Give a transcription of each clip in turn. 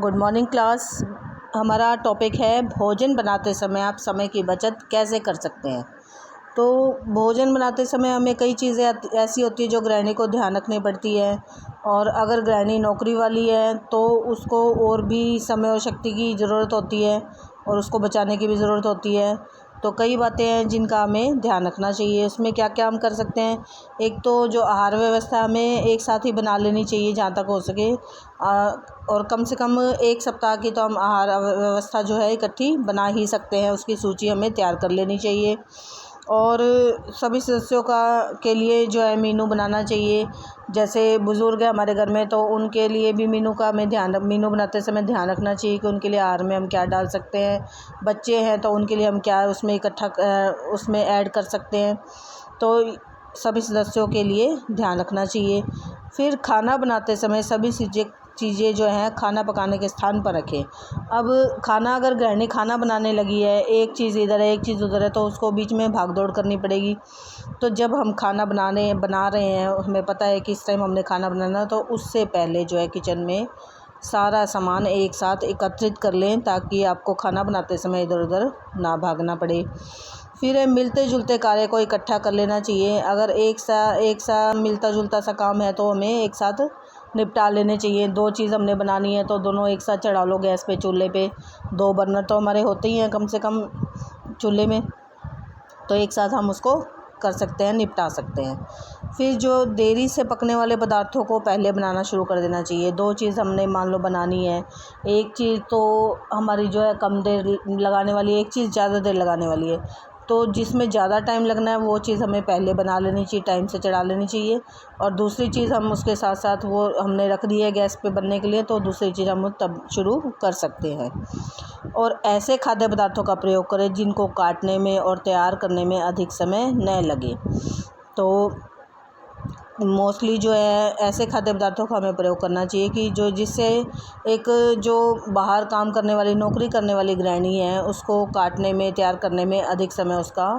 Good morning class. हमारा topic है भोजन बनाते समय आप समय की बचत कैसे कर सकते हैं। तो भोजन बनाते समय हमें कई चीज़ें ऐसी होती है जो गृहिणी को ध्यान रखनी पड़ती है, और अगर गृहिणी नौकरी वाली है तो उसको और भी समय और शक्ति की ज़रूरत होती है और उसको बचाने की भी ज़रूरत होती है। तो कई बातें हैं जिनका हमें ध्यान रखना चाहिए। उसमें क्या क्या हम कर सकते हैं। एक तो जो आहार व्यवस्था हमें एक साथ ही बना लेनी चाहिए जहाँ तक हो सके, और कम से कम एक सप्ताह की तो हम आहार व्यवस्था जो है इकट्ठी बना ही सकते हैं। उसकी सूची हमें तैयार कर लेनी चाहिए, और सभी सदस्यों के लिए जो है मीनू बनाना चाहिए। जैसे बुज़ुर्ग है हमारे घर में तो उनके लिए भी मीनू बनाते समय ध्यान रखना चाहिए कि उनके लिए आहार में हम क्या डाल सकते हैं। बच्चे हैं तो उनके लिए हम क्या उसमें उसमें ऐड कर सकते हैं। तो सभी सदस्यों के लिए ध्यान रखना चाहिए। फिर खाना बनाते समय सभी चीज़ें जो हैं खाना पकाने के स्थान पर रखें। अब अगर गृहिणी खाना बनाने लगी है, एक चीज़ इधर है एक चीज़ उधर है, तो उसको बीच में भाग दौड़ करनी पड़ेगी। तो जब हम खाना बना रहे हैं, हमें पता है कि इस टाइम हमने खाना बनाना, तो उससे पहले जो है किचन में सारा सामान एक साथ एकत्रित कर लें ताकि आपको खाना बनाते समय इधर उधर ना भागना पड़े। फिर मिलते जुलते कार्य को इकट्ठा कर लेना चाहिए। अगर एक सा मिलता जुलता सा काम है तो हमें एक साथ निपटा लेने चाहिए। 2 चीज़ हमने बनानी है तो दोनों एक साथ चढ़ा लो गैस पे, चूल्हे पे। 2 बर्नर तो हमारे होते ही हैं कम से कम चूल्हे में, तो एक साथ हम उसको कर सकते हैं, निपटा सकते हैं। फिर जो देरी से पकने वाले पदार्थों को पहले बनाना शुरू कर देना चाहिए। 2 चीज़ हमने मान लो बनानी है, एक चीज़ तो हमारी जो है कम देर लगाने वाली है, एक चीज़ ज़्यादा देर लगाने वाली है। तो जिसमें ज़्यादा टाइम लगना है वो चीज़ हमें पहले बना लेनी चाहिए, टाइम से चढ़ा लेनी चाहिए। और दूसरी चीज़ हम उसके साथ साथ वो हमने रख दी है गैस पे बनने के लिए, तो दूसरी चीज़ हम तब शुरू कर सकते हैं। और ऐसे खाद्य पदार्थों का प्रयोग करें जिनको काटने में और तैयार करने में अधिक समय न लगे। तो मोस्टली जो है ऐसे खाद्य पदार्थों का हमें प्रयोग करना चाहिए कि जिससे एक जो बाहर काम करने वाली नौकरी करने वाली गृहिणी है उसको काटने में तैयार करने में अधिक समय उसका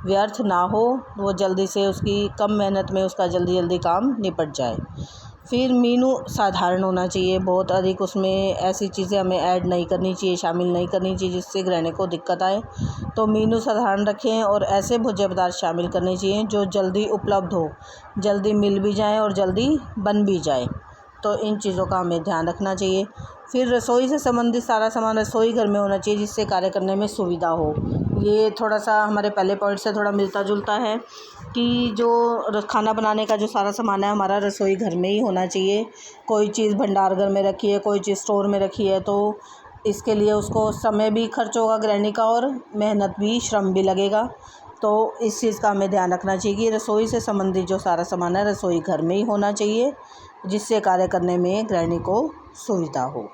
व्यर्थ ना हो, वो जल्दी से उसकी कम मेहनत में उसका जल्दी काम निपट जाए। फिर मीनू साधारण होना चाहिए, बहुत अधिक उसमें ऐसी चीज़ें हमें ऐड नहीं करनी चाहिए, शामिल नहीं करनी चाहिए जिससे गृहिणी को दिक्कत आए। तो मीनू साधारण रखें और ऐसे भोज्य पदार्थ शामिल करने चाहिए जो जल्दी उपलब्ध हो, जल्दी मिल भी जाए और जल्दी बन भी जाए। तो इन चीज़ों का हमें ध्यान रखना चाहिए। फिर रसोई से संबंधित सारा सामान रसोई घर में होना चाहिए जिससे कार्य करने में सुविधा हो। ये थोड़ा सा हमारे पहले पॉइंट से थोड़ा मिलता जुलता है कि जो खाना बनाने का जो सारा सामान है हमारा रसोई घर में ही होना चाहिए। कोई चीज़ भंडार घर में रखी है, कोई चीज़ स्टोर में रखी है, तो इसके लिए उसको समय भी खर्च होगा गृहिणी का और मेहनत भी, श्रम भी लगेगा। तो इस चीज़ का हमें ध्यान रखना चाहिए कि रसोई से संबंधित जो सारा सामान है रसोई घर में ही होना चाहिए जिससे कार्य करने में गृहिणी को सुविधा हो।